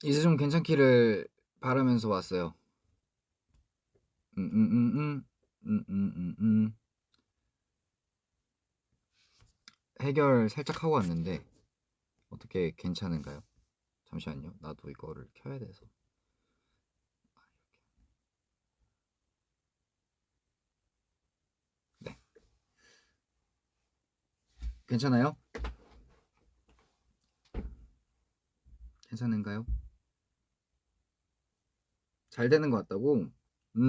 이제 좀 괜찮기를 바라면서 왔어요. 음, 음, 음, 음, 해결 살짝 하고 왔는데 어떻게 괜찮은가요? 잠시만요. 나도 이거를 켜야 돼서. 네, 괜찮아요? 괜찮은가요? 잘 되는 것 같다고?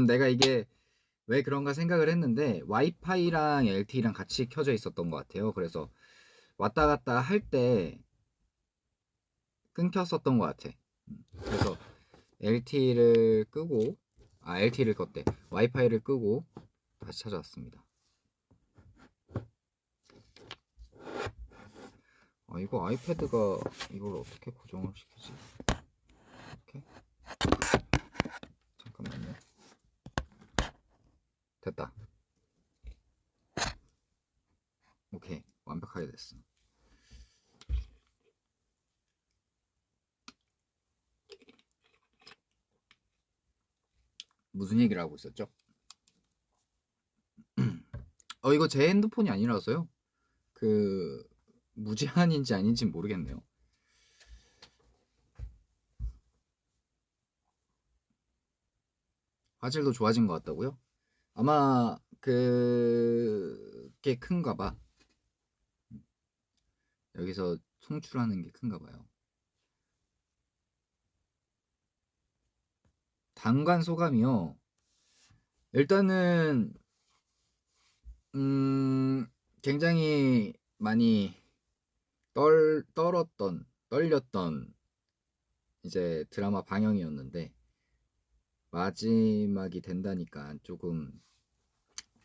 내가 이게 왜 그런가 생각을 했는데 와이파이랑 LTE랑 같이 켜져 있었던 것 같아요. 그래서 왔다 갔다 할 때 끊겼었던 것 같아. 그래서 LTE를 끄고 LTE를 껐대. 와이파이를 끄고 다시 찾아왔습니다. 이거 아이패드가 이걸 어떻게 고정을 시키지? 이렇게? 잠깐만요. 됐다. 오케이. 완벽하게 됐어. 무슨 얘기를 하고 있었죠? 이거 제 핸드폰이 아니라서요. 그 무제한인지 아닌지 모르겠네요. 화질도 좋아진 것 같다고요? 아마 그게 큰가 봐. 여기서 송출하는 게 큰가 봐요. 단관 소감이요. 일단은 굉장히 많이 떨렸던 이제 드라마 방영이었는데 마지막이 된다니까 조금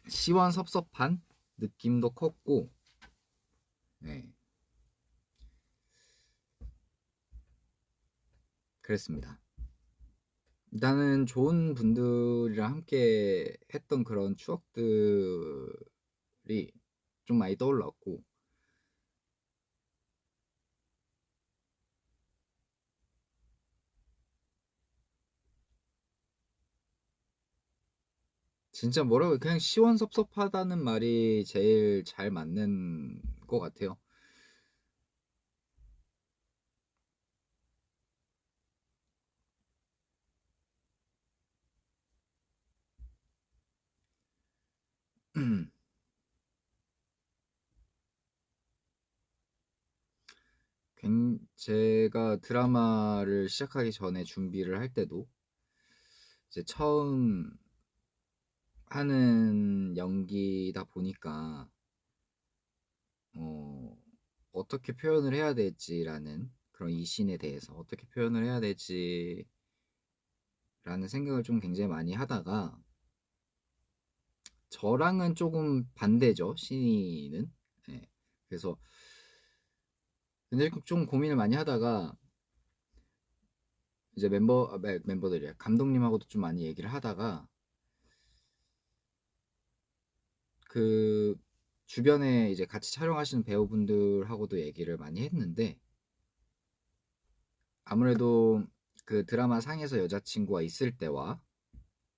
시원섭섭한 느낌도 컸고, 네, 그랬습니다. 일단은 좋은 분들이랑 함께 했던 그런 추억들이 좀 많이 떠올랐고, 진짜 뭐라고 그냥 시원섭섭하다는 말이 제일 잘 맞는 것 같아요. 제가 드라마를 시작하기 전에 준비를 할 때도 이제 처음 하는 연기다 보니까 어, 어떻게 표현을 해야 될지라는 그런 이 씬에 대해서 어떻게 표현을 해야 될지라는 생각을 좀 굉장히 많이 하다가 저랑은 조금 반대죠, 신이는. 네. 그래서 굉장히 좀 고민을 많이 하다가 이제 멤버들이야 감독님하고도 좀 많이 얘기를 하다가 그 주변에 이제 같이 촬영하시는 배우분들하고도 얘기를 많이 했는데 아무래도 그 드라마 상에서 여자친구가 있을 때와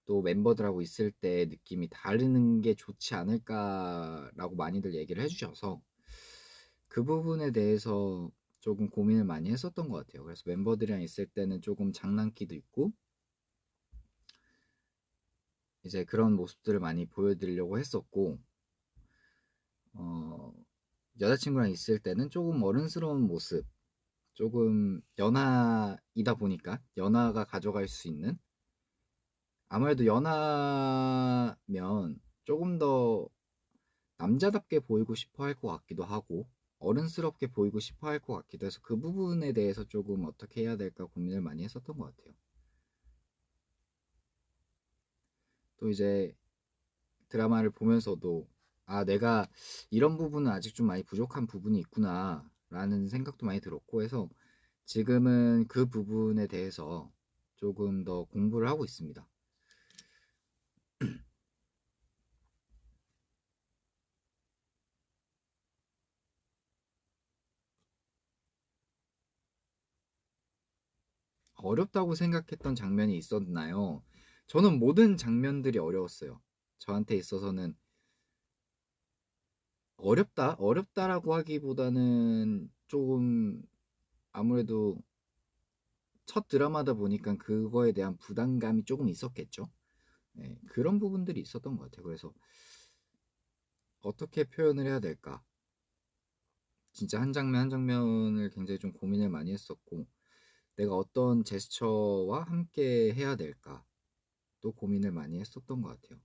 또 멤버들하고 있을 때 느낌이 다르는 게 좋지 않을까라고 많이들 얘기를 해주셔서 그 부분에 대해서 조금 고민을 많이 했었던 것 같아요. 그래서 멤버들이랑 있을 때는 조금 장난기도 있고 이제 그런 모습들을 많이 보여드리려고 했었고 어, 여자친구랑 있을 때는 조금 어른스러운 모습 조금 연하이다 보니까 연하가 가져갈 수 있는 아무래도 연하면 조금 더 남자답게 보이고 싶어 할 것 같기도 하고 어른스럽게 보이고 싶어 할 것 같기도 해서 그 부분에 대해서 조금 어떻게 해야 될까 고민을 많이 했었던 것 같아요. 또 이제 드라마를 보면서도 내가 이런 부분은 아직 좀 많이 부족한 부분이 있구나 라는 생각도 많이 들었고 해서 지금은 그 부분에 대해서 조금 더 공부를 하고 있습니다. 어렵다고 생각했던 장면이 있었나요? 저는 모든 장면들이 어려웠어요. 저한테 있어서는 어렵다라고 하기보다는 조금 아무래도 첫 드라마다 보니까 그거에 대한 부담감이 조금 있었겠죠. 네, 그런 부분들이 있었던 것 같아요. 그래서 어떻게 표현을 해야 될까? 진짜 한 장면 한 장면을 굉장히 좀 고민을 많이 했었고, 내가 어떤 제스처와 함께 해야 될까? 또 고민을 많이 했었던 것 같아요.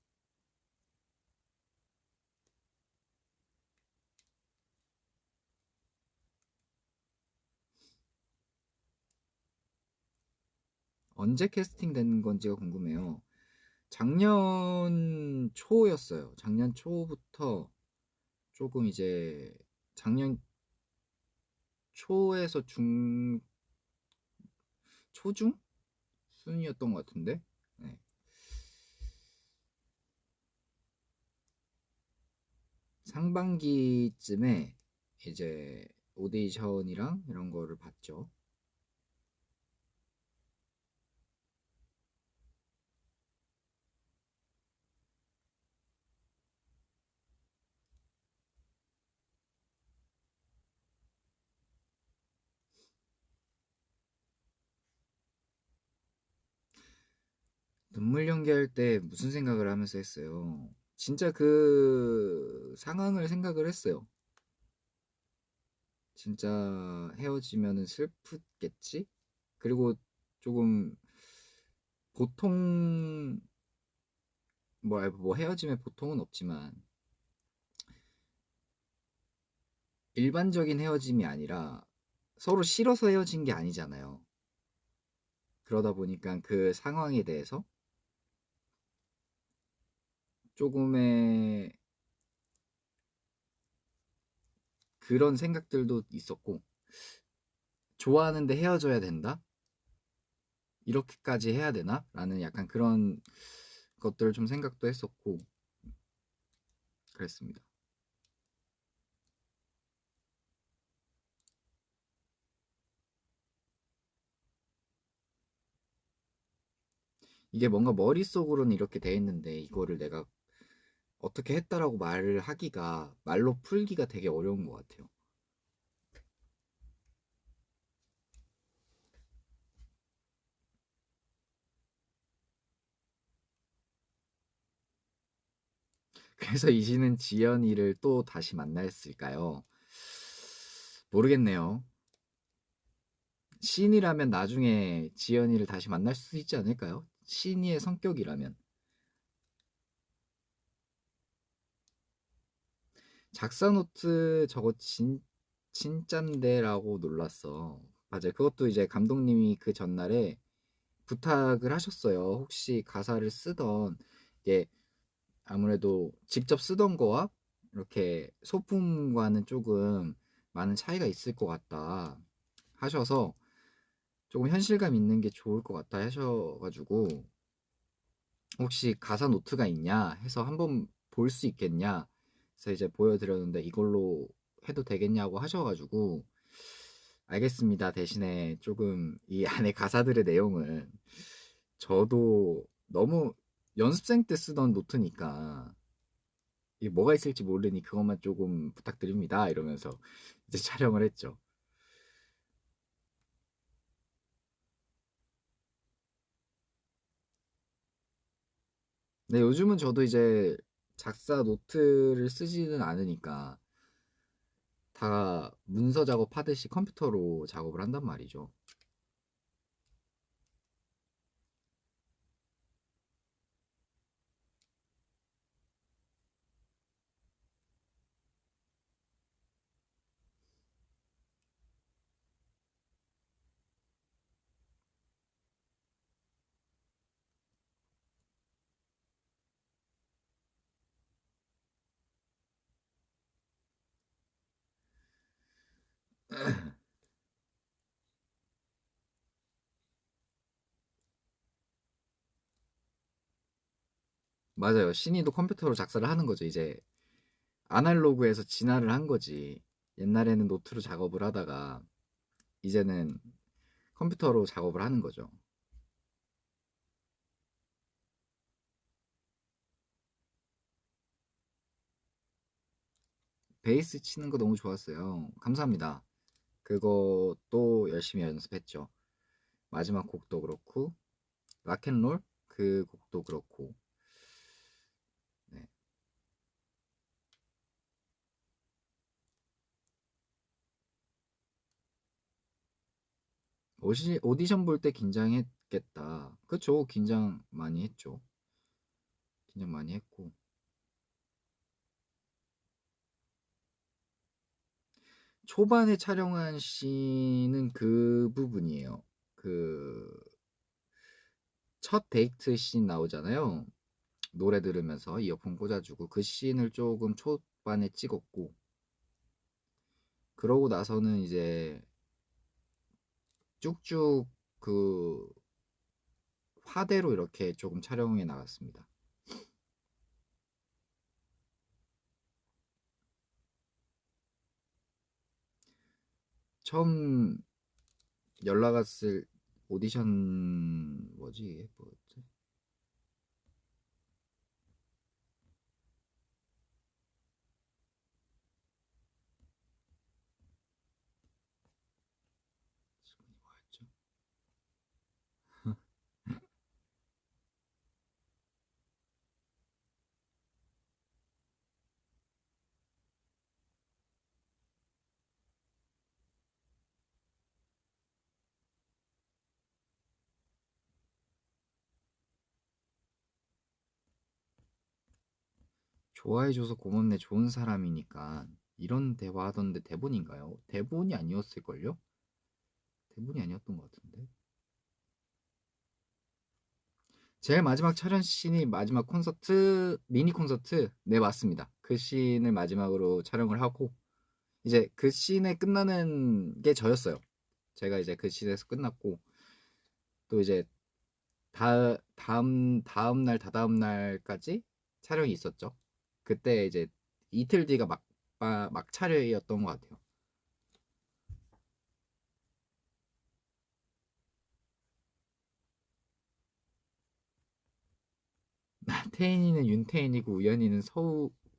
언제 캐스팅된 건지가 궁금해요. 작년 초였어요. 작년 초부터 조금 이제 작년 초에서 초중 순이었던 것 같은데. 네. 상반기쯤에 이제 오디션이랑 이런 거를 봤죠. 눈물 연기할 때 무슨 생각을 하면서 했어요? 진짜 그 상황을 생각을 했어요. 진짜 헤어지면은 슬프겠지? 그리고 조금 보통 뭐 헤어짐에 보통은 없지만 일반적인 헤어짐이 아니라 서로 싫어서 헤어진 게 아니잖아요. 그러다 보니까 그 상황에 대해서 조금의 그런 생각들도 있었고, 좋아하는데 헤어져야 된다? 이렇게까지 해야 되나? 라는 약간 그런 것들을 좀 생각도 했었고 그랬습니다. 이게 뭔가 머릿속으로는 이렇게 돼 있는데 이거를 내가 어떻게 했다라고 말을 하기가, 말로 풀기가 되게 어려운 것 같아요. 그래서 이시는 지연이를 또 다시 만났을까요? 모르겠네요. 신이라면 나중에 지연이를 다시 만날 수 있지 않을까요? 신이의 성격이라면. 작사 노트 저거 진짠데라고 놀랐어. 맞아요. 그것도 이제 감독님이 그 전날에 부탁을 하셨어요. 혹시 가사를 쓰던 이게 아무래도 직접 쓰던 거와 이렇게 소품과는 조금 많은 차이가 있을 것 같다 하셔서 조금 현실감 있는 게 좋을 것 같다 하셔가지고 혹시 가사 노트가 있냐 해서 한번 볼 수 있겠냐 그래서 이제 보여드렸는데 이걸로 해도 되겠냐고 하셔가지고 알겠습니다. 대신에 조금 이 안에 가사들의 내용은 저도 너무 연습생 때 쓰던 노트니까 이게 뭐가 있을지 모르니 그것만 조금 부탁드립니다. 이러면서 이제 촬영을 했죠. 근데 요즘은 저도 이제 작사 노트를 쓰지는 않으니까 다 문서 작업하듯이 컴퓨터로 작업을 한단 말이죠. 맞아요. 신이도 컴퓨터로 작사를 하는 거죠. 이제 아날로그에서 진화를 한 거지. 옛날에는 노트로 작업을 하다가 이제는 컴퓨터로 작업을 하는 거죠. 베이스 치는 거 너무 좋았어요. 감사합니다. 그것도 열심히 연습했죠. 마지막 곡도 그렇고 락앤롤 그 곡도 그렇고. 네. 오디션 볼 때 긴장했겠다. 그쵸? 긴장 많이 했죠. 긴장 많이 했고. 초반에 촬영한 씬은 그 부분이에요. 그 첫 데이트 씬 나오잖아요. 노래 들으면서 이어폰 꽂아주고 그 씬을 조금 초반에 찍었고, 그러고 나서는 이제 쭉쭉 그 화대로 이렇게 조금 촬영해 나갔습니다. 처음 연락 왔을 오디션 뭐지 이게 뭐였지? 지금이 뭐였죠? 좋아해줘서 고맙네, 좋은 사람이니까. 이런 대화 하던데 대본인가요? 대본이 아니었을걸요? 대본이 아니었던 것 같은데. 제일 마지막 촬영 씬이 마지막 콘서트, 미니 콘서트. 네, 맞습니다. 그 씬을 마지막으로 촬영을 하고 이제 그 씬에 끝나는 게 저였어요. 제가 이제 그 씬에서 끝났고, 또 이제 다음 날 다다음 날까지 촬영이 있었죠. 그때 이제 이틀 뒤가 막 촬영이었던 것 같아요. 태인이는 윤태인이고 우연이는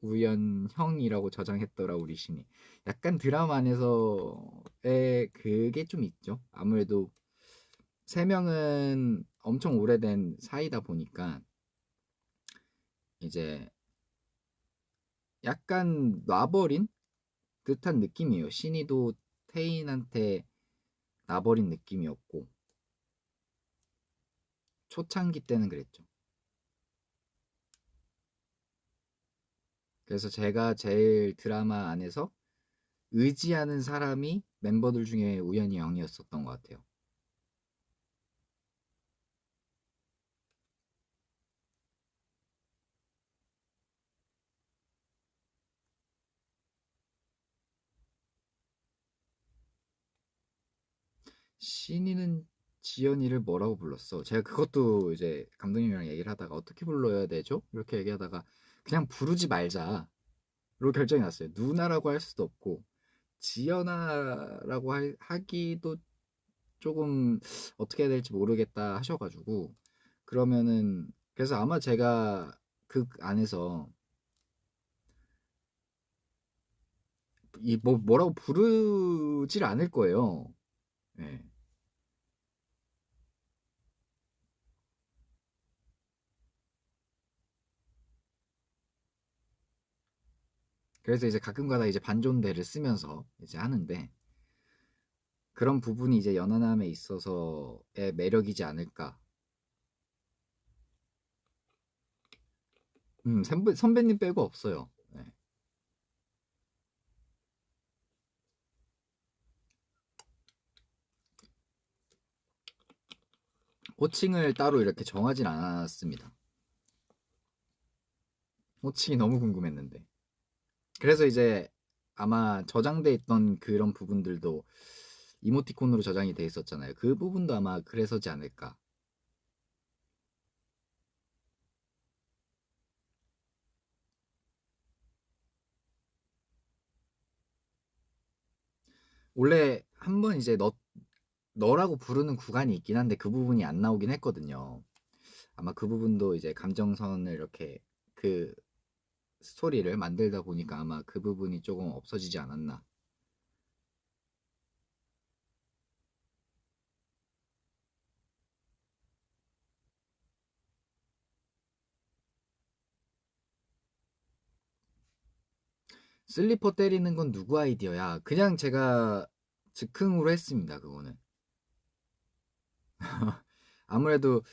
서우연형이라고 저장했더라 우리 신이. 약간 드라마 안에서의 그게 좀 있죠. 아무래도 세 명은 엄청 오래된 사이다 보니까 이제 약간 놔버린 듯한 느낌이에요. 신이도 태인한테 놔버린 느낌이었고, 초창기 때는 그랬죠. 그래서 제가 제일 드라마 안에서 의지하는 사람이 멤버들 중에 우연히 영이었었던 것 같아요. 신이는 지연이를 뭐라고 불렀어? 제가 그것도 이제 감독님이랑 얘기를 하다가 어떻게 불러야 되죠? 이렇게 얘기하다가 그냥 부르지 말자로 결정이 났어요. 누나라고 할 수도 없고 지연아라고 하기도 조금 어떻게 해야 될지 모르겠다 하셔가지고, 그러면은 그래서 아마 제가 그 안에서 이 뭐라고 부르질 않을 거예요. 예. 그래서 이제 가끔가다 이제 반존대를 쓰면서 이제 하는데, 그런 부분이 이제 연하남에 있어서의 매력이지 않을까. 선배님 빼고 없어요. 네. 호칭을 따로 이렇게 정하진 않았습니다. 호칭이 너무 궁금했는데. 그래서 이제 아마 저장돼 있던 그런 부분들도 이모티콘으로 저장이 돼 있었잖아요. 그 부분도 아마 그래서지 않을까. 원래 한번 이제 너라고 부르는 구간이 있긴 한데 그 부분이 안 나오긴 했거든요. 아마 그 부분도 이제 감정선을 이렇게 그 스토리를 만들다 보니까 아마 그 부분이 조금 없어지지 않았나. 슬리퍼 때리는 건 누구 아이디어야? 그냥 제가 즉흥으로 했습니다. 그거는. 아무래도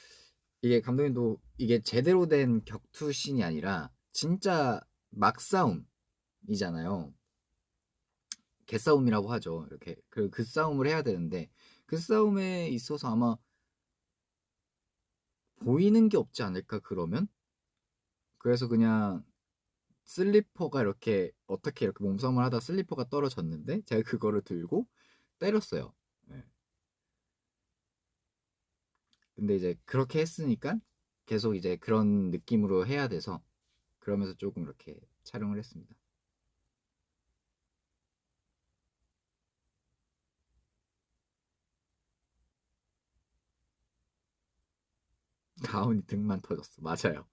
이게 감독님도 이게 제대로 된 격투신이 아니라 진짜 막싸움이잖아요. 개싸움이라고 하죠. 이렇게 그 싸움을 해야 되는데 그 싸움에 있어서 아마 보이는 게 없지 않을까 그러면? 그래서 그냥 슬리퍼가 이렇게 어떻게 이렇게 몸싸움을 하다 슬리퍼가 떨어졌는데 제가 그거를 들고 때렸어요. 네. 근데 이제 그렇게 했으니까 계속 이제 그런 느낌으로 해야 돼서 그러면서 조금 이렇게 촬영을 했습니다. 가온이 등만 터졌어. 맞아요.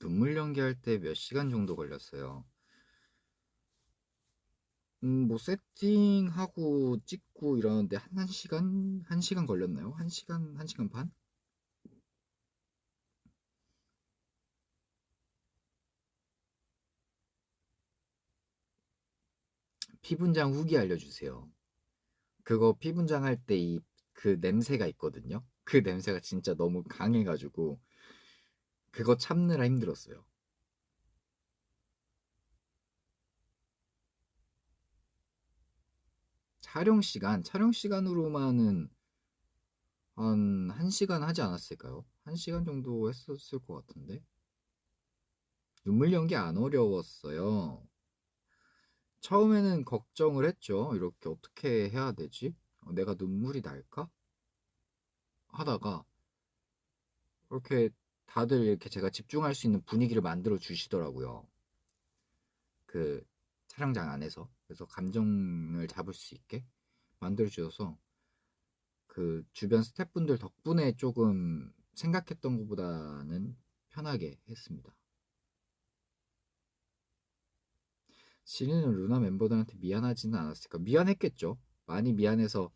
눈물 연기할 때 몇 시간 정도 걸렸어요. 뭐 세팅하고 찍고 이러는데 한 시간? 한 시간 걸렸나요? 한 시간, 한 시간 반? 피분장 후기 알려주세요. 그거 피분장 할 때 그 냄새가 있거든요. 그 냄새가 진짜 너무 강해가지고 그거 참느라 힘들었어요. 촬영 시간으로만은 한 1시간 하지 않았을까요? 1시간 정도 했었을 것 같은데. 눈물 연기 안 어려웠어요. 처음에는 걱정을 했죠. 이렇게 어떻게 해야 되지? 내가 눈물이 날까? 하다가 이렇게 다들 이렇게 제가 집중할 수 있는 분위기를 만들어 주시더라고요. 그 촬영장 안에서. 그래서 감정을 잡을 수 있게 만들어 주셔서 그 주변 스태프분들 덕분에 조금 생각했던 것보다는 편하게 했습니다. 신인은 루나 멤버들한테 미안하지는 않았을까? 미안했겠죠. 많이 미안해서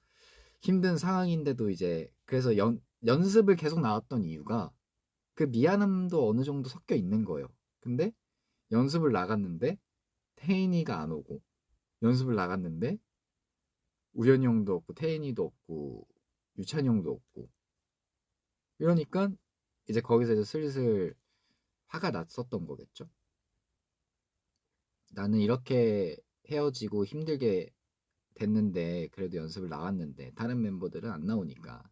힘든 상황인데도 이제 그래서 연습을 계속 나왔던 이유가 그 미안함도 어느 정도 섞여 있는 거예요. 근데 연습을 나갔는데 태인이가 안 오고 연습을 나갔는데 우연이 형도 없고 태인이도 없고 유찬이 형도 없고 이러니까 이제 거기서 이제 슬슬 화가 났었던 거겠죠. 나는 이렇게 헤어지고 힘들게 됐는데 그래도 연습을 나왔는데 다른 멤버들은 안 나오니까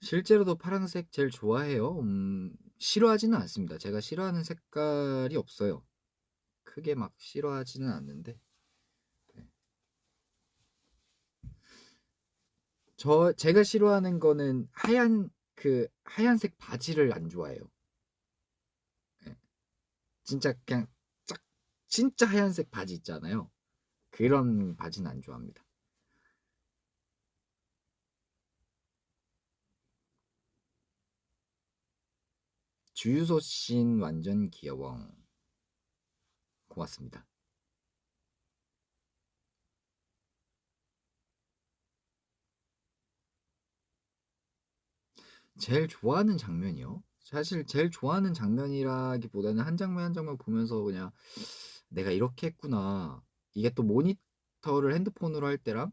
실제로도 파란색 제일 좋아해요. 싫어하지는 않습니다. 제가 싫어하는 색깔이 없어요. 크게 막 싫어하지는 않는데 네. 제가 싫어하는 거는 하얀색 바지를 안 좋아해요. 네. 진짜 그냥 짝 진짜 하얀색 바지 있잖아요. 그런 바지는 안 좋아합니다. 주유소 씬 완전 귀여워. 고맙습니다. 제일 좋아하는 장면이요? 사실 제일 좋아하는 장면이라기보다는 한 장면 한 장면 보면서 그냥 '내가 이렇게 했구나.' 이게 또 모니터를 핸드폰으로 할 때랑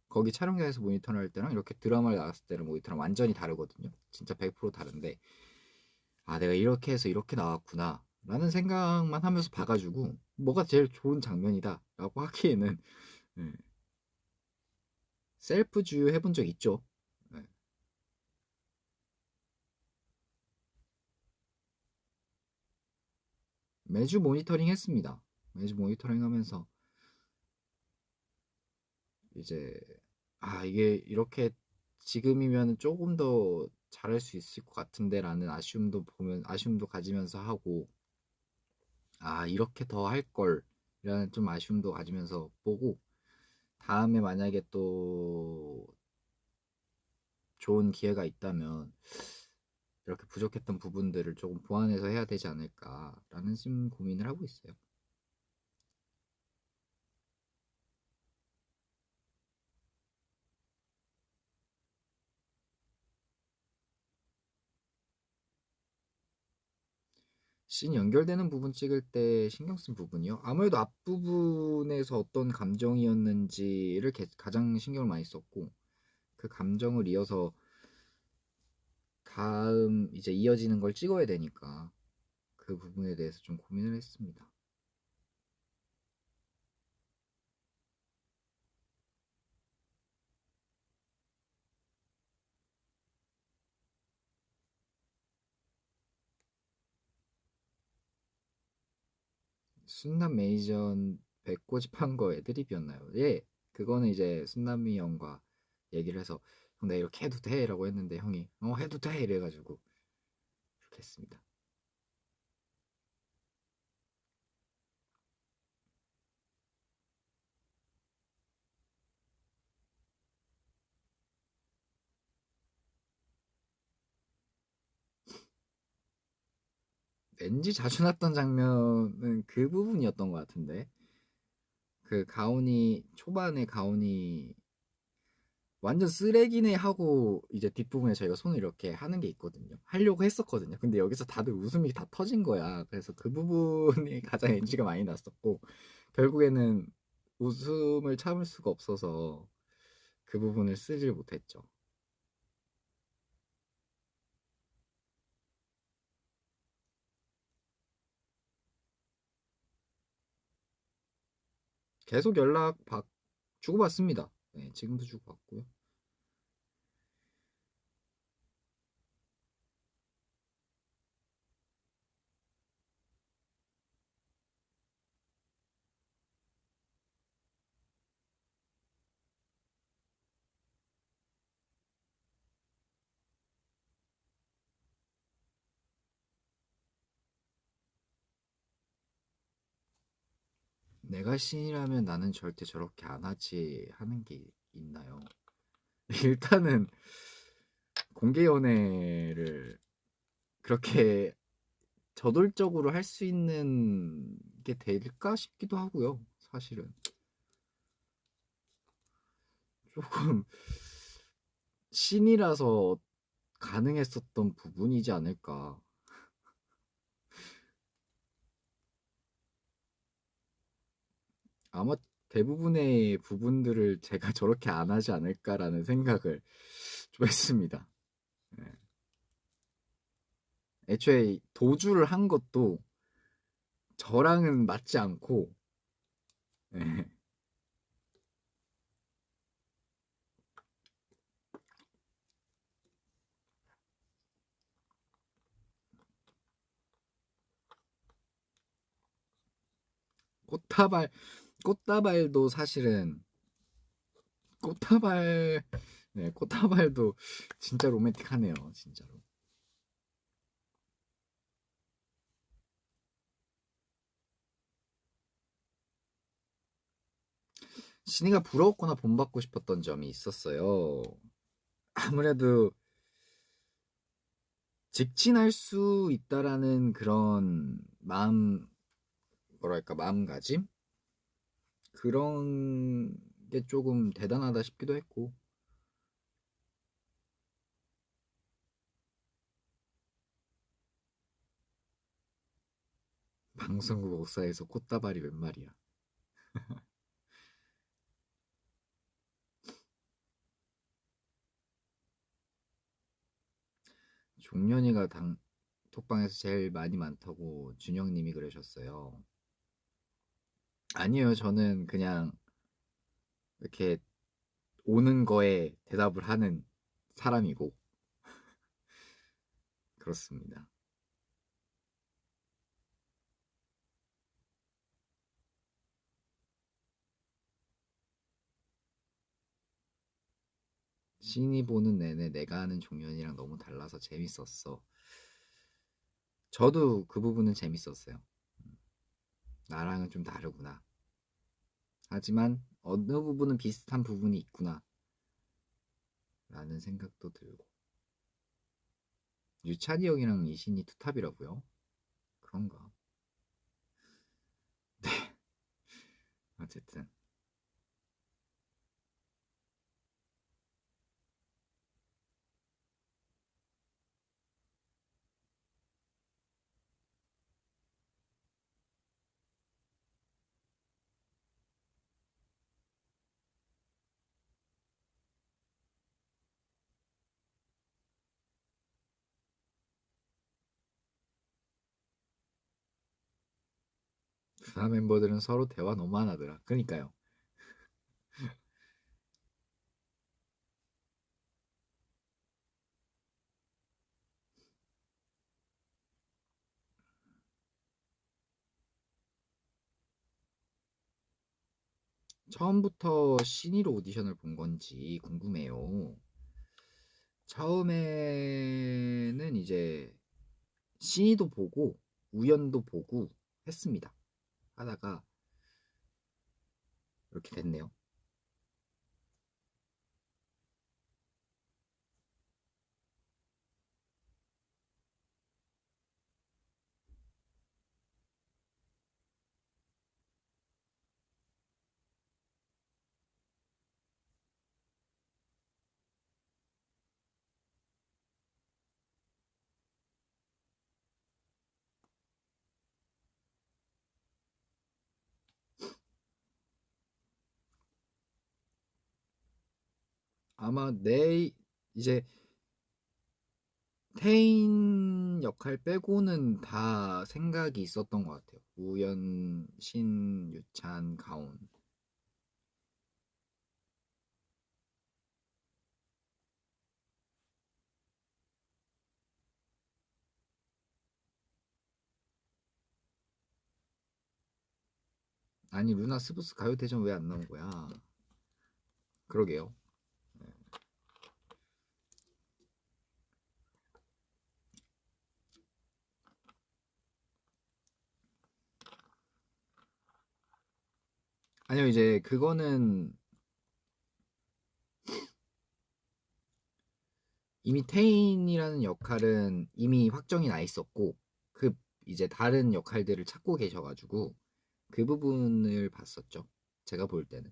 거기 촬영장에서 모니터를 할 때랑 이렇게 드라마를 나갔을 때랑 모니터랑 완전히 다르거든요. 진짜 100% 다른데 '아 내가 이렇게 해서 이렇게 나왔구나.'라는 생각만 하면서 봐 가지고 '뭐가 제일 좋은 장면이다.'라고 하기에는 예 셀프 주유해 본 적 있죠. 예. 매주 모니터링 했습니다. 매주 모니터링 하면서 이제 '아 이게 이렇게 지금이면은 쪼금 더 잘할 수 있을 것 같은데.'라는 아쉬움도 가지면서 하고 '아 이렇게 더 할 걸.'이라는 좀 아쉬움도 가지면서 보고 다음에 만약에 또 좋은 기회가 있다면 '이렇게 부족했던 부분들을 쪼금 보완해서 해야 되지 않을까.'라는 좀 고민을 하고 있어요. 씬 연결되는 부분 찍을 때 신경 쓴 부분이요? 아무래도 앞부분에서 어떤 감정이었는지를 가장 신경을 많이 썼고 그 감정을 이어서 다음 이제 이어지는 걸 찍어야 되니까 그 부분에 대해서 좀 고민을 했습니다. 순남 매니전 배꼬집한 거 애드립이었나요? 예. 그거는 이제 순남이 형과 얘기를 해서 형 내가 이렇게 해도 돼? 라고 했는데 형이 해도 돼! 이래가지고 그렇게 했습니다. 왠지 자주 났던 장면은 그 부분이었던 것 같은데 그 가온이 초반에 가온이 완전 쓰레기네 하고 이제 뒷부분에 저희가 손을 이렇게 하는 게 있거든요. 하려고 했었거든요. 근데 여기서 다들 웃음이 다 터진 거야. 그래서 그 부분이 가장 NG가 많이 났었고 결국에는 웃음을 참을 수가 없어서 그 부분을 쓰질 못했죠. 계속 주고받습니다. 네, 지금도 주고받고요. 내가 신이라면 나는 절대 저렇게 안 하지 하는 게 있나요? 일단은 공개 연애를 그렇게 저돌적으로 할 수 있는 게 될까 싶기도 하고요. 사실은 조금 신이라서 가능했었던 부분이지 않을까. 아마 대부분의 부분들을 제가 저렇게 안 하지 않을까라는 생각을 좀 했습니다. 예. 애초에 도주를 한 것도 저랑은 맞지 않고 예. 꽃다발 꽃다발도 사실은 꽃다발 네, 꽃다발도 진짜 로맨틱하네요. 진짜로. 신이가 부러웠거나 본받고 싶었던 점이 있었어요. 아무래도 직진할 수 있다라는 그런 마음가짐? 그런 게 조금 대단하다 싶기도 했고, 방송국 옥상에서 꽃다발이 웬 말이야. 종년이가 톡방에서 제일 많이 많다고 준영님이 그러셨어요. 아니요, 저는 그냥 이렇게 오는 거에 대답을 하는 사람이고 그렇습니다. 신이 보는 내내 내가 아는 종년이랑 너무 달라서 재밌었어. 저도 그 부분은 재밌었어요. 나랑은 좀 다르구나. 하지만 어느 부분은 비슷한 부분이 있구나 라는 생각도 들고. 유찬이 형이랑 이신이 투탑이라고요? 그런가? 네. 어쨌든 부하 멤버들은 서로 대화 너무 안 하더라. 그러니까요. 처음부터 신이로 오디션을 본 건지 궁금해요. 처음에는 이제 신이도 보고 우연도 보고 했습니다. 하다가 이렇게 됐네요. 아마 내 이제 태인 역할 빼고는 다 생각이 있었던 것 같아요. 우연, 신, 유찬, 가온. 아니 루나 스브스 가요대전 왜 안 나온 거야? 그러게요. 아니요 이제 그거는 이미 태인이라는 역할은 이미 확정이 나 있었고 그 이제 다른 역할들을 찾고 계셔가지고 그 부분을 봤었죠. 제가 볼 때는.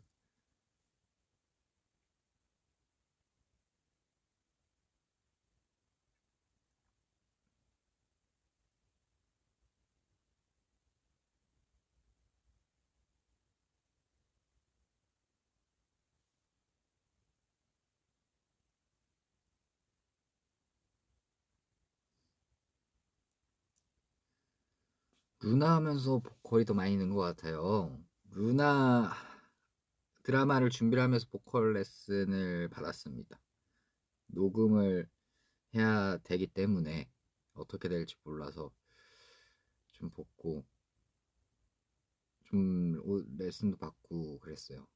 루나 하면서 보컬이 더 많이 는 것 같아요. 루나 드라마를 준비를 하면서 보컬 레슨을 받았습니다. 녹음을 해야 되기 때문에 어떻게 될지 몰라서 좀 복고 좀 레슨도 받고 그랬어요.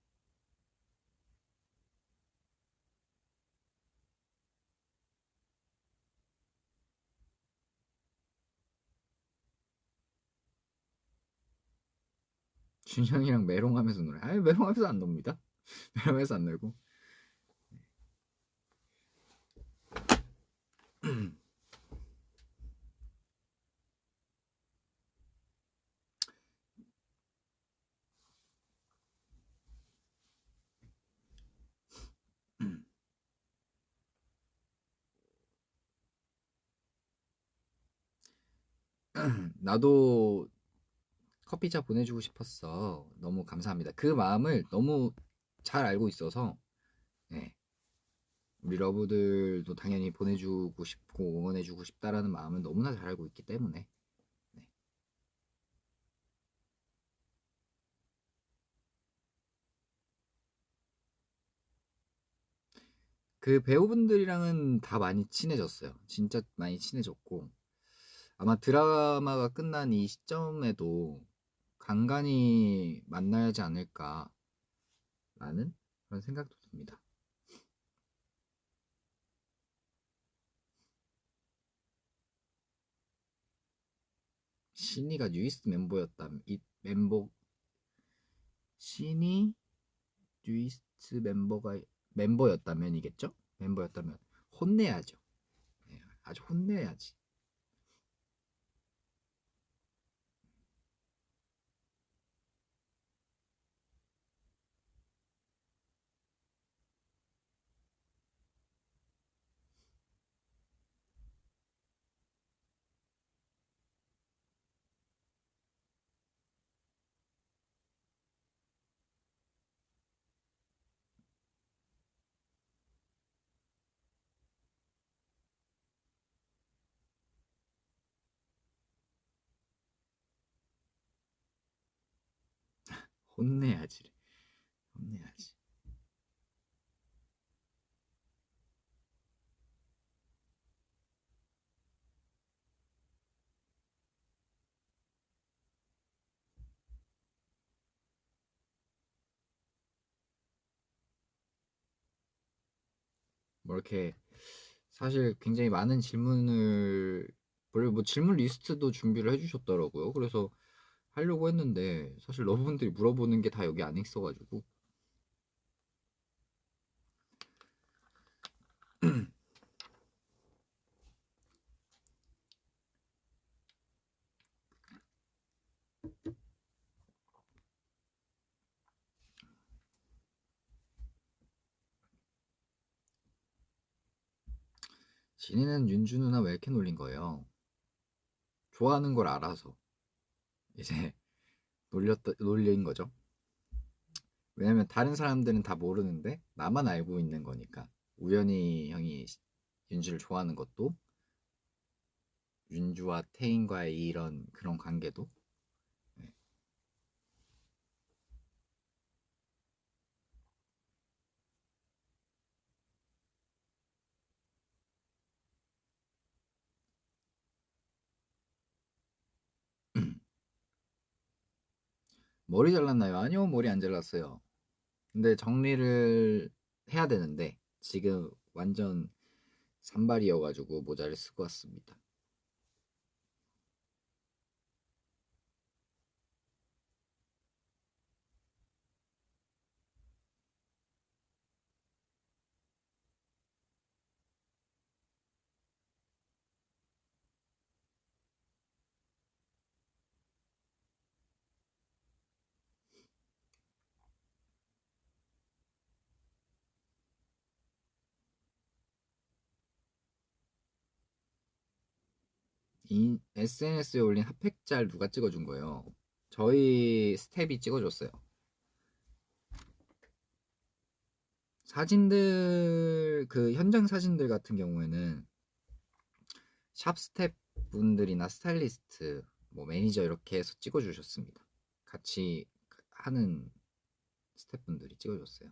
준영이랑 메롱하면서 노래. 아니 메롱하면서 안 놉니다. 메롱하면서 안 놀고. 나도 커피차 보내주고 싶었어. 너무 감사합니다. 그 마음을 너무 잘 알고 있어서 네. 우리 러브들도 당연히 보내주고 싶고 응원해주고 싶다라는 마음은 너무나 잘 알고 있기 때문에 네. 그 배우분들이랑은 다 많이 친해졌어요. 진짜 많이 친해졌고 아마 드라마가 끝난 이 시점에도 간간히 만나야지 않을까라는 그런 생각도 듭니다. 신이가 뉴이스트 멤버였다면 이 멤버 신이 뉴이스트 멤버였다면이겠죠? 멤버였다면 혼내야죠. 네, 아주 혼내야지. 혼내야지. 혼내야지. 뭐 이렇게 사실 굉장히 많은 질문을 뭐 질문 리스트도 준비를 해주셨더라고요. 그래서 하려고 했는데 사실 러브분들이 물어보는 게 다 여기 안에 있어가지고 진이는 윤주 누나 왜 이렇게 놀린 거예요? 좋아하는 걸 알아서 이제 놀린 거죠. 왜냐면 다른 사람들은 다 모르는데 나만 알고 있는 거니까. 우연히 형이 윤주를 좋아하는 것도 윤주와 태인과의 이런 그런 관계도 네. 머리 잘랐나요? 아니요, 머리 안 잘랐어요. 근데 정리를 해야 되는데 지금 완전 산발이어가지고 모자를 쓰고 왔습니다. SNS에 올린 핫팩 짤 누가 찍어준 거예요? 저희 스텝이 찍어줬어요. 사진들 그 현장 사진들 같은 경우에는 샵 스텝 분들이나 스타일리스트 뭐 매니저 이렇게 해서 찍어주셨습니다. 같이 하는 스태프분들이 찍어줬어요.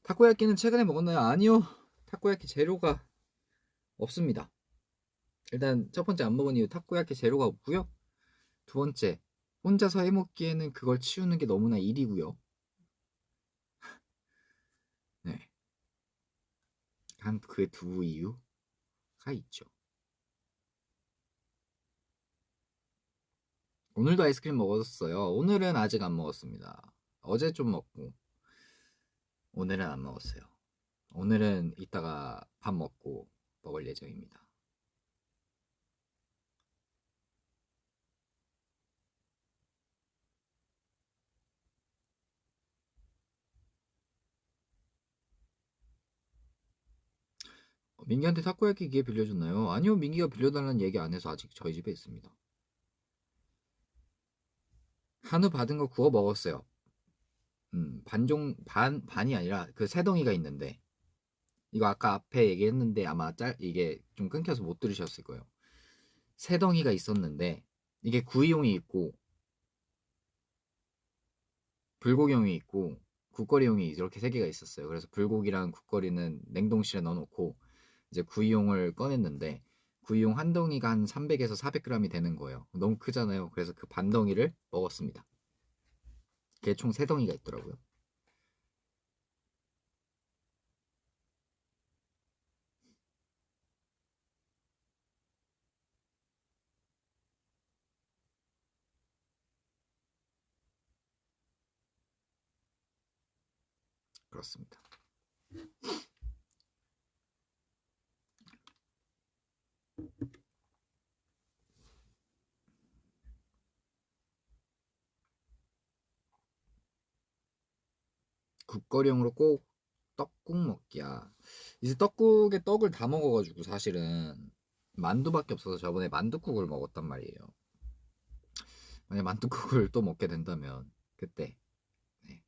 타코야끼는 최근에 먹었나요? 아니요. 타코야끼 재료가 없습니다. 일단 첫 번째 안 먹은 이유 타코야끼 재료가 없고요. 두 번째 혼자서 해먹기에는 그걸 치우는 게 너무나 일이고요. 네. 한 그 두 이유가 있죠. 오늘도 아이스크림 먹었어요. 오늘은 아직 안 먹었습니다. 어제 좀 먹고 오늘은 안 먹었어요. 오늘은 이따가 밥 먹고 먹을 예정입니다. 민기한테 타코야키 기회 빌려줬나요? 아니요, 민기가 빌려달라는 얘기 안 해서 아직 저희 집에 있습니다. 한우 받은 거 구워 먹었어요. 반이 아니라 그 세 덩이가 있는데, 이거 아까 앞에 얘기했는데 아마 이게 좀 끊겨서 못 들으셨을 거예요. 세 덩이가 있었는데, 이게 구이용이 있고, 불고기용이 있고, 국거리용이 이렇게 세 개가 있었어요. 그래서 불고기랑 국거리는 냉동실에 넣어놓고, 이제 구이용을 꺼냈는데, 구이용 한 덩이가 한 300에서 400g이 되는 거예요. 너무 크잖아요. 그래서 그 반 덩이를 먹었습니다. 그게 총 세 덩이가 있더라고요. 그렇습니다. 국거리용으로 꼭 떡국 먹기야. 이제 떡국에 떡을 다 먹어가지고 사실은 만두밖에 없어서 저번에 만두국을 먹었단 말이에요. 만약 만두국을 또 먹게 된다면 그때 네,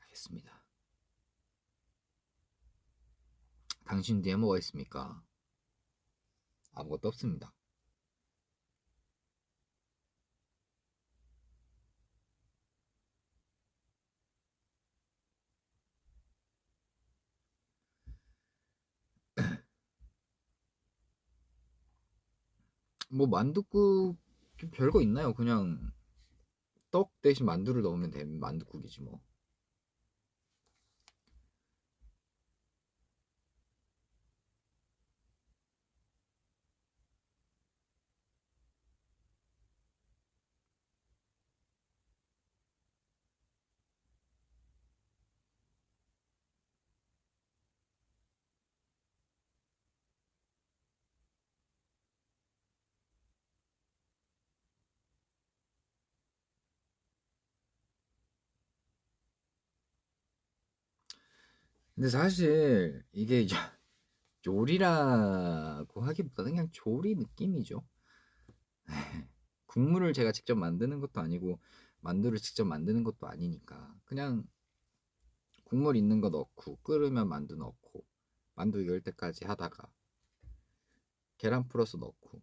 알겠습니다. 당신 뒤에 뭐가 있습니까? 아무것도 없습니다. 뭐 만두국 별거 있나요? 그냥 떡 대신 만두를 넣으면 되는 만두국이지 뭐. 근데 사실 이게 요리라고 하기보다는 그냥 조리 느낌이죠. 국물을 제가 직접 만드는 것도 아니고 만두를 직접 만드는 것도 아니니까 그냥 국물 있는 거 넣고 끓으면 만두 넣고 만두 익을 때까지 하다가 계란 풀어서 넣고.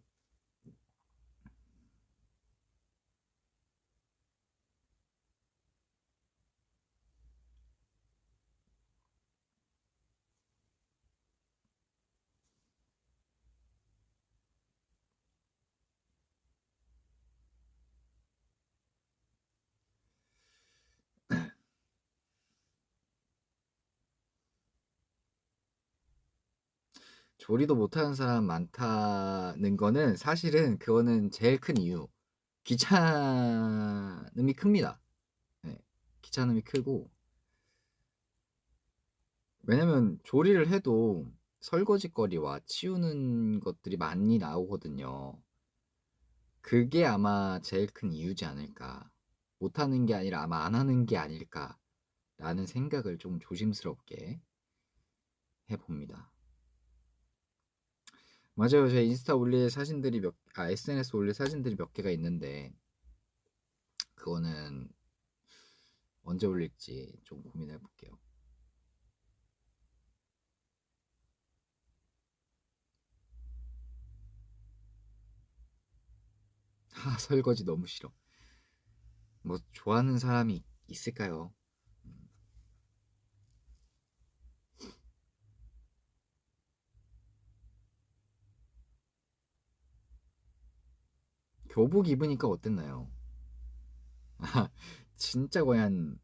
조리도 못하는 사람 많다는 거는 사실은 그거는 제일 큰 이유, 귀찮음이 큽니다. 네, 귀찮음이 크고, 왜냐면 조리를 해도 설거지거리와 치우는 것들이 많이 나오거든요. 그게 아마 제일 큰 이유지 않을까. 못하는 게 아니라 아마 안 하는 게 아닐까라는 생각을 좀 조심스럽게 해봅니다. 맞아요. 제 인스타 올릴 사진들이 SNS 올릴 사진들이 몇 개가 있는데, 그거는 언제 올릴지 좀 고민해 볼게요. 설거지 너무 싫어. 뭐, 좋아하는 사람이 있을까요? 교복 입으니까 어땠나요? 진짜 거의 한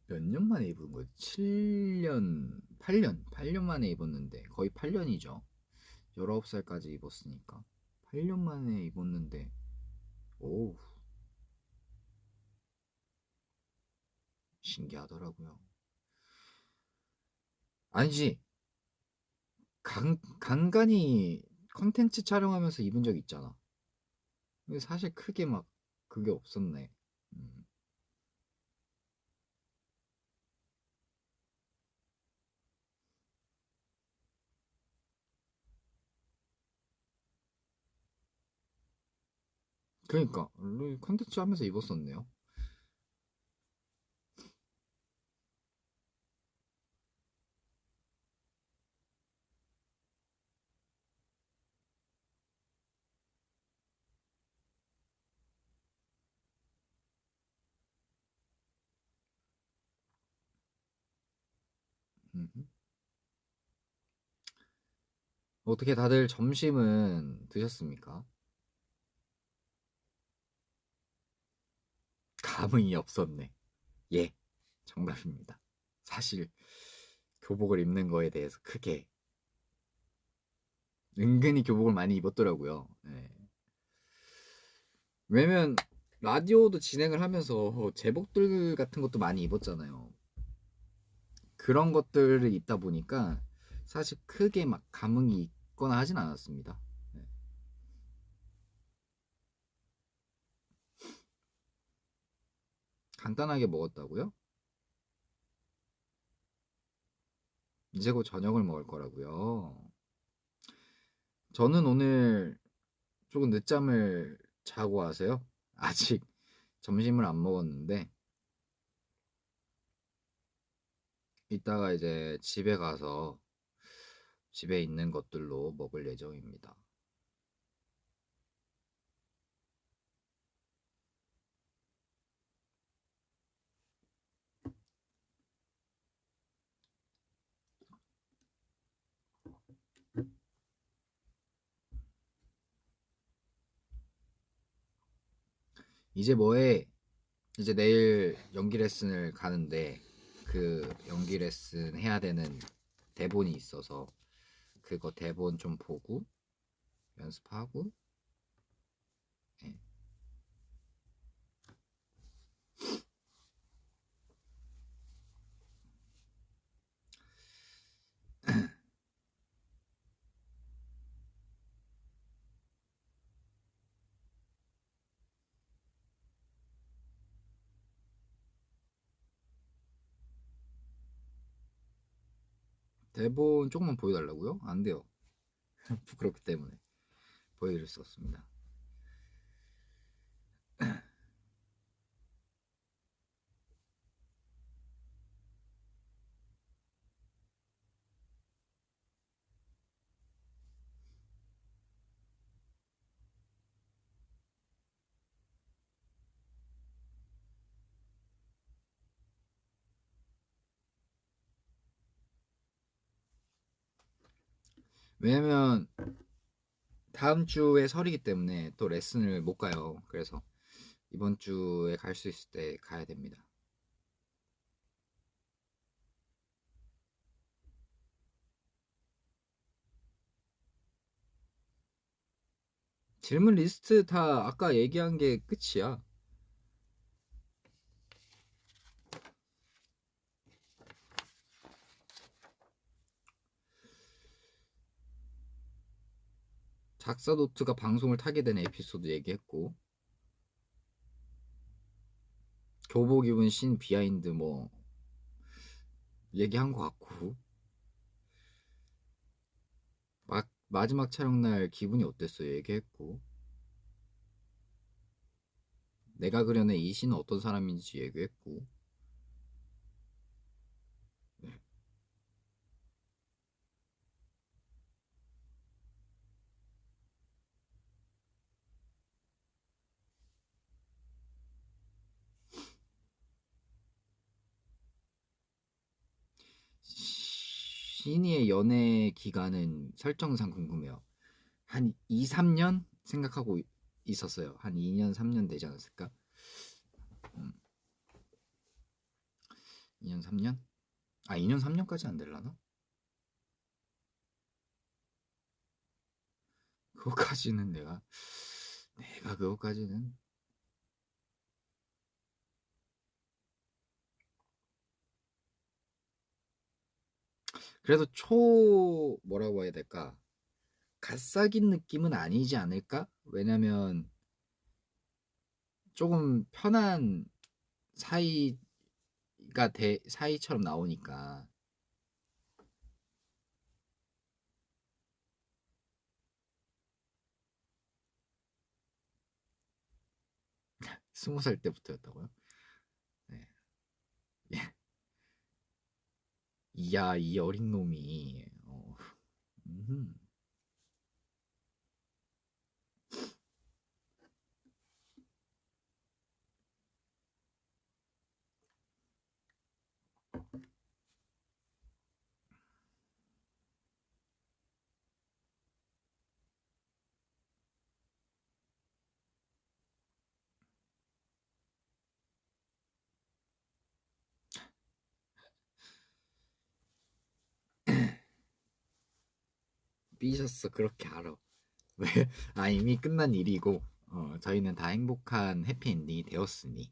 몇 년 만에 입은 거예요? 7년, 8년 만에 입었는데, 거의 8년이죠. 19살까지 입었으니까. 8년 만에 입었는데, 오, 신기하더라고요. 아니지, 간간히 컨텐츠 촬영하면서 입은 적 있잖아. 근데 사실 크게 막 그게 없었네. 음. 그러니까 컨텐츠 하면서 입었었네요. 음. 어떻게 다들 점심은 드셨습니까? 감흥이 없었네. 예, 정답입니다. 사실 교복을 입는 거에 대해서 크게 은근히 교복을 많이 입었더라고요. 예. 왜냐면 라디오도 진행을 하면서 제복들 같은 것도 많이 입었잖아요. 그런 것들을 입다 보니까 사실 크게 막 감흥이 있거나 하진 않았습니다. 네. 간단하게 먹었다고요? 이제 곧 저녁을 먹을 거라고요. 저는 오늘 조금 늦잠을 자고 와서요. 아직 점심을 안 먹었는데 이따가 이제 집에 가서 집에 있는 것들로 먹을 예정입니다. 이제 뭐해? 이제 내일 연기 레슨을 가는데 그 연기 레슨 해야 되는 대본이 있어서 그거 대본 좀 보고 연습하고. 예. 대본 조금만 보여달라고요? 안 돼요. 부끄럽기 때문에 보여드릴 수 없습니다. 왜냐면 다음 주에 설이기 때문에 또 레슨을 못 가요. 그래서 이번 주에 갈 수 있을 때 가야 됩니다. 질문 리스트 다 아까 얘기한 게 끝이야. 작사 노트가 방송을 타게 된 에피소드 얘기했고, 교복 입은 신 비하인드 뭐 얘기한 것 같고, 마지막 촬영 날 기분이 어땠어요 얘기했고, 내가 그려낸 이 신은 어떤 사람인지 얘기했고. 네. 신이의 연애 기간은 설정상 궁금해요. 한 2, 3년 생각하고 있었어요. 한 2년, 3년 되지 않았을까? 음, 2년, 3년? 아, 2년, 3년까지 안 될라나? 그거까지는 내가 그거까지는. 그래도 뭐라고 해야 될까? 갓삭인 느낌은 아니지 않을까? 왜냐면 조금 편한 사이처럼 나오니까. 20살 때부터였다고요? 네. 예. 이야, 이 어린 놈이. 음. 삐졌어. 그렇게 알아. 왜? 아, 이미 끝난 일이고, 저희는 다 행복한 해피엔딩이 되었으니.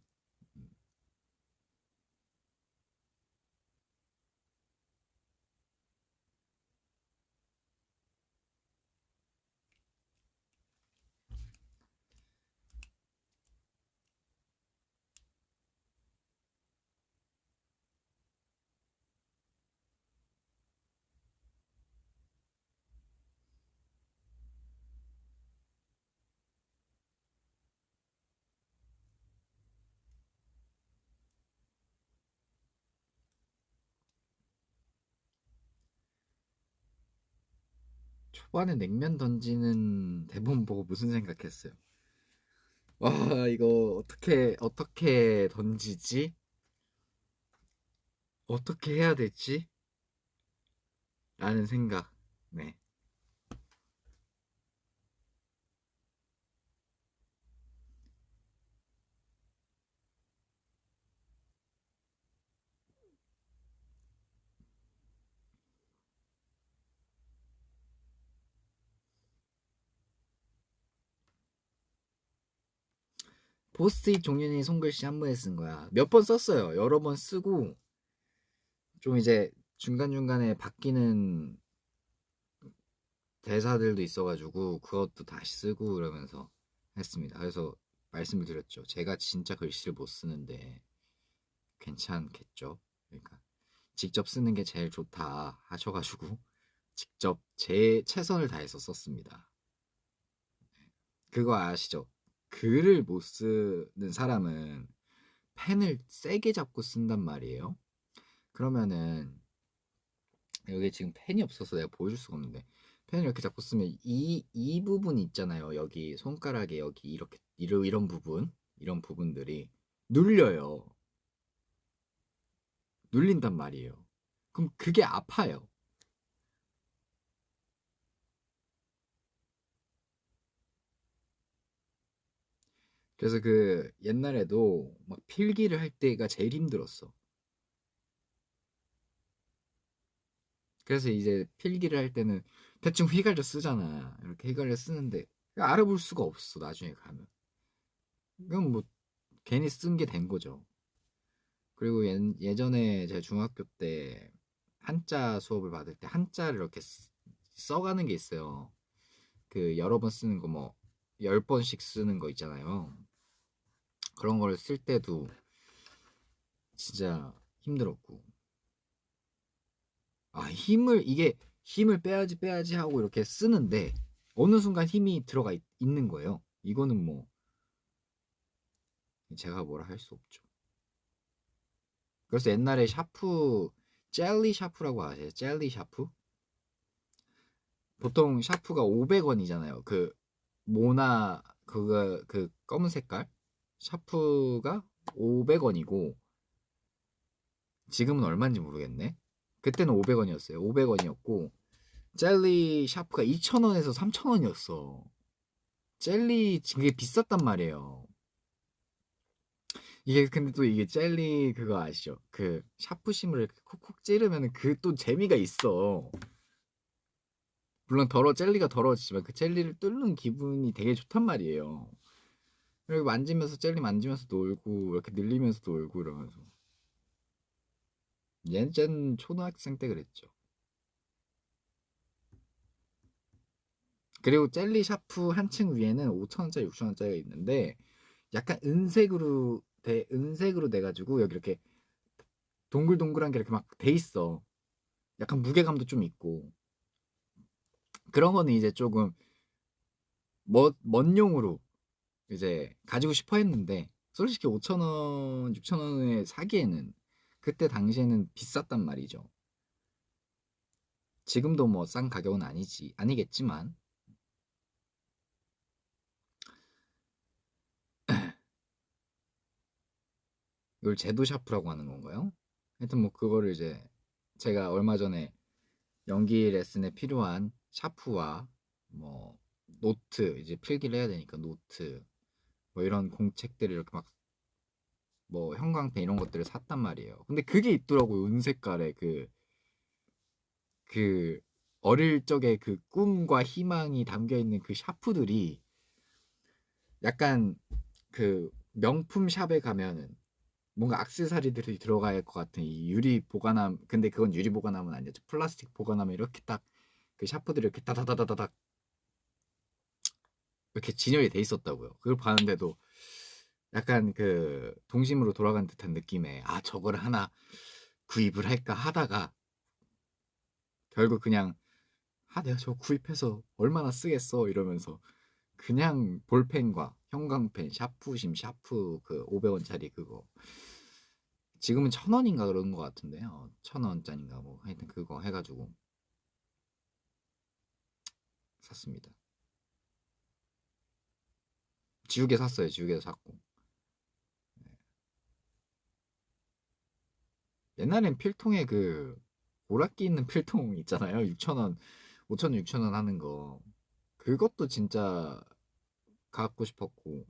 초반에 냉면 던지는 대본 보고 무슨 생각했어요? 와, 이거 어떻게 던지지? 어떻게 해야 되지? 라는 생각. 네. 포스트잇 종현이 손글씨 한 번에 쓴 거야. 몇 번 썼어요. 여러 번 쓰고 좀 이제 중간중간에 바뀌는 대사들도 있어가지고 그것도 다시 쓰고 그러면서 했습니다. 그래서 말씀을 드렸죠. 제가 진짜 글씨를 못 쓰는데 괜찮겠죠? 그러니까 직접 쓰는 게 제일 좋다 하셔가지고 직접 제 최선을 다해서 썼습니다. 그거 아시죠? 글을 못 쓰는 사람은 펜을 세게 잡고 쓴단 말이에요. 그러면은 여기 지금 펜이 없어서 내가 보여줄 수가 없는데 펜을 이렇게 잡고 쓰면 이 부분 있잖아요. 여기 손가락에 여기 이렇게 이런 부분 이런 부분들이 눌려요. 눌린단 말이에요. 그럼 그게 아파요. 그래서 그 옛날에도 막 필기를 할 때가 제일 힘들었어. 그래서 이제 필기를 할 때는 대충 휘갈려 쓰잖아. 이렇게 휘갈려 쓰는데 알아볼 수가 없어. 나중에 가면. 그럼 뭐 괜히 쓴 게 된 거죠. 그리고 예전에 제가 중학교 때 한자 수업을 받을 때 한자를 이렇게 써가는 게 있어요. 그 여러 번 쓰는 거 뭐 10번씩 쓰는 거 있잖아요. 그런 걸 쓸 때도 진짜 힘들었고. 아, 힘을 빼야지 하고 이렇게 쓰는데 어느 순간 힘이 들어가 있는 거예요. 이거는 뭐 제가 뭐라 할 수 없죠. 그래서 옛날에 샤프 젤리 샤프라고 아세요? 젤리 샤프? 보통 샤프가 500원이잖아요. 그 모나 그거 그 검은 색깔 샤프가 500원이고 지금은 얼마인지 모르겠네. 그때는 500원이었어요. 500원이었고 젤리 샤프가 2,000원에서 3,000원이었어. 젤리 되게 비쌌단 말이에요. 이게 근데 또 이게 젤리 그거 아시죠? 그 샤프심을 이렇게 콕콕 찌르면 그 또 재미가 있어. 물론 젤리가 더러워지지만 그 젤리를 뚫는 기분이 되게 좋단 말이에요. 그리고 만지면서 젤리 만지면서 놀고 이렇게 늘리면서 놀고 이러면서 예전 초등학생 때 그랬죠. 그리고 젤리 샤프 한층 위에는 5,000원짜리 6,000원짜리가 있는데 약간 은색으로 돼 가지고 여기 이렇게 동글동글한 게 이렇게 막 돼 있어. 약간 무게감도 좀 있고 그런 거는 이제 조금 멋용으로 이제 가지고 싶어 했는데 솔직히 5,000원, 6,000원에 사기에는 그때 당시에는 비쌌단 말이죠. 지금도 뭐 싼 가격은 아니겠지만 이걸 제도 샤프라고 하는 건가요? 하여튼 뭐 그거를 이제 제가 얼마 전에 연기 레슨에 필요한 샤프와 뭐 노트, 이제 필기를 해야 되니까 노트 뭐 이런 공책들을 이렇게 막 뭐 형광펜 이런 것들을 샀단 말이에요. 근데 그게 있더라고요. 은색깔의 그 어릴 적의 그 꿈과 희망이 담겨 있는 그 샤프들이 약간 그 명품 샵에 가면은 뭔가 액세서리들이 들어갈 것 같은 이 유리 보관함, 근데 그건 유리 보관함은 아니었죠. 플라스틱 보관함에 이렇게 딱 그 샤프들이 이렇게 다다다다다닥 이렇게 진열이 돼 있었다고요. 그걸 봤는데도 약간 그 동심으로 돌아간 듯한 느낌에 아 저거를 하나 구입을 할까 하다가 결국 그냥 아 내가 저거 구입해서 얼마나 쓰겠어 이러면서 그냥 볼펜과 형광펜 샤프 그 500원짜리 그거 지금은 1,000원인가 그런 것 같은데요. 1,000원짜리인가 뭐 하여튼 그거 해가지고 샀습니다. 지우개 샀어요. 지우개도 샀고. 옛날엔 필통에 그 오락기 있는 필통 있잖아요. 6,000원, 5,000원, 6,000원 하는 거. 그것도 진짜 갖고 싶었고.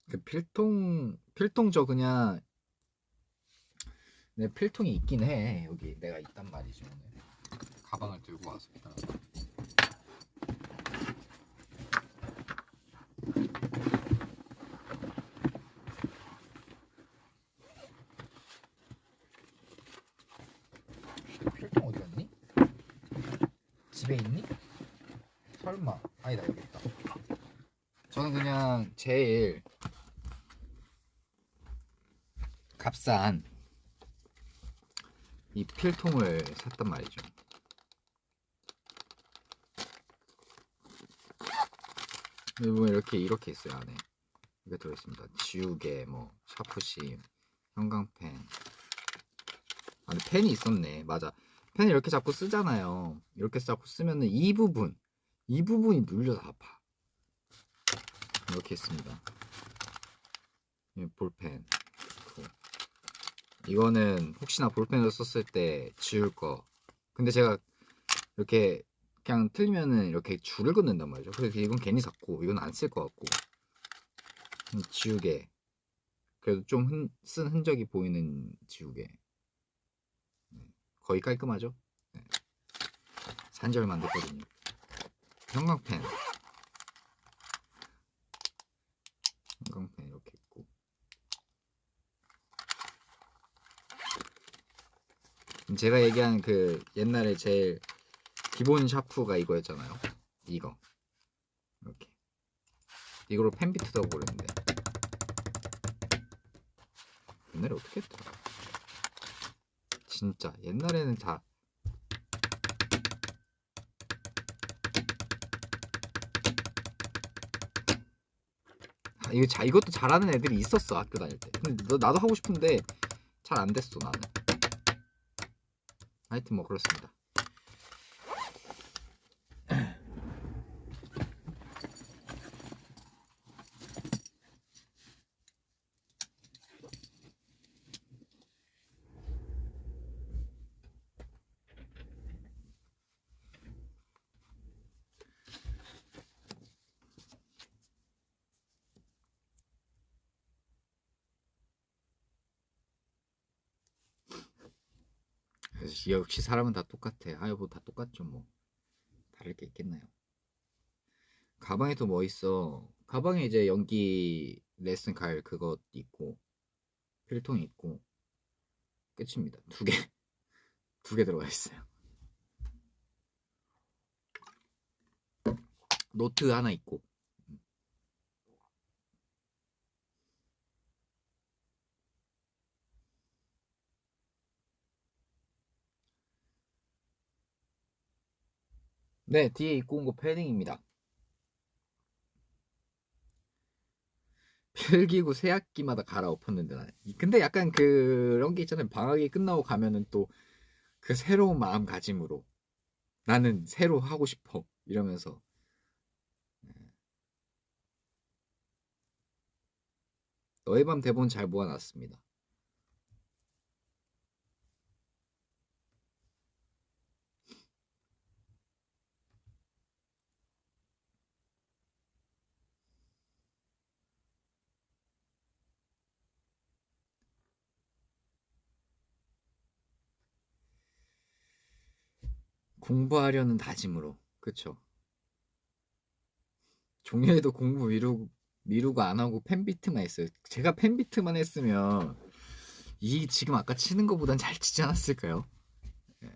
그 필통 저 그냥 내 필통이 있긴 해. 여기 내가 있단 말이죠. 오늘. 가방을 들고 와서 기다려. 필통 어디 갔니? 집에 있니? 설마. 아니다 여기 있다. 저는 그냥 제일 값싼 이 필통을 샀단 말이죠. 여기 보면 이렇게 있어요. 안에 이게 들어있습니다. 지우개, 뭐 샤프심, 형광펜. 아니 펜이 있었네. 맞아. 펜을 이렇게 자꾸 쓰잖아요. 이렇게 자꾸 쓰면은 이 부분이 눌려서 아파. 이렇게 있습니다. 볼펜. 이거는 혹시나 볼펜을 썼을 때 지울 거. 근데 제가 이렇게 그냥 틀리면은 이렇게 줄을 긋는단 말이죠. 그래서 이건 괜히 샀고 이건 안 쓸 것 같고. 지우개. 그래도 좀 쓴 흔적이 보이는 지우개. 거의 깔끔하죠? 네. 산지 얼마 안 됐거든요. 형광펜. 형광펜 이렇게 있고. 제가 얘기한 그 옛날에 제일 기본 샤프가 이거였잖아요. 이거. 이렇게. 이걸로 펜 비트도 하고 그랬는데. 옛날에 어떻게 했더라? 진짜 옛날에는 다 이것도 잘하는 애들이 있었어 학교 다닐 때. 근데 나도 하고 싶은데 잘 안 됐어 나는. 하여튼 뭐 그렇습니다. 그래서 역시 사람은 다 똑같아. 아유 뭐 다 똑같죠 뭐. 다를 게 있겠나요? 가방에 또 뭐 있어? 가방에 이제 연기 레슨 갈 그것 있고 필통 있고 끝입니다. 두 개. 2개 들어가 있어요. 노트 하나 있고. 네, 뒤에 입고 온 거 패딩입니다. 필기구 새 학기마다 갈아엎었는데 나는. 근데 약간 그런 게 있잖아요. 방학이 끝나고 가면은 또 그 새로운 마음가짐으로 나는 새로 하고 싶어 이러면서. 너의 밤 대본 잘 모아놨습니다. 공부하려는 다짐으로. 그쵸. 종료에도 공부 미루고 안 하고 팬비트만 했어요. 제가 팬비트만 했으면 이 지금 아까 치는 것보단 잘 치지 않았을까요? 예.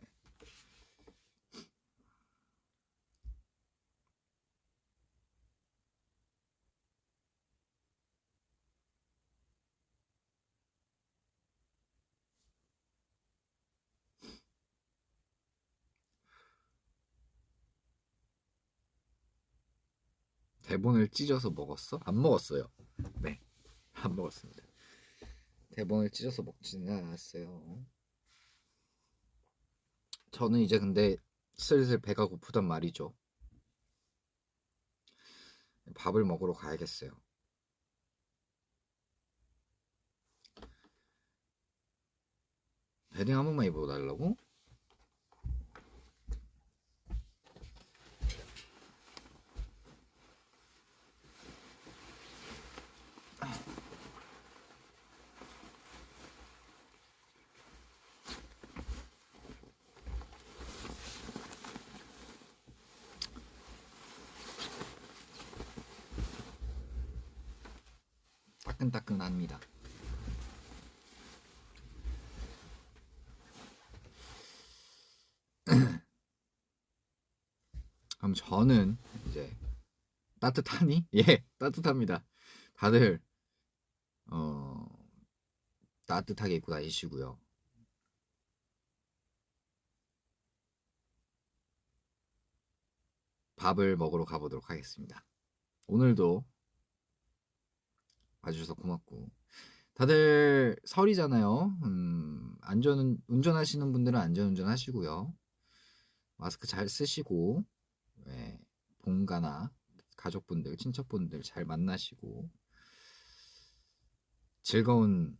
대본을 찢어서 먹었어? 안 먹었어요. 네, 안 먹었습니다. 대본을 찢어서 먹지는 않았어요. 저는 이제 근데 슬슬 배가 고프단 말이죠. 밥을 먹으러 가야겠어요. 패딩 한 번만 입어달라고? 따끈따끈합니다. 그럼 저는 이제 따뜻하니? 예, 따뜻합니다. 다들 어 따뜻하게 입고 다니시고요. 밥을 먹으러 가보도록 하겠습니다. 오늘도 와주셔서 고맙고. 다들 설이잖아요. 운전하시는 분들은 안전운전 하시고요. 마스크 잘 쓰시고, 예, 본가나 가족분들, 친척분들 잘 만나시고, 즐거운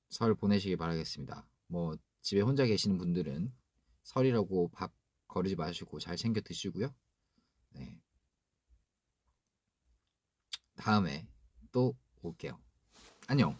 설 보내시기 바라겠습니다. 뭐, 집에 혼자 계시는 분들은 설이라고 밥 거르지 마시고 잘 챙겨 드시고요. 네, 다음에 또 올게요. 안녕.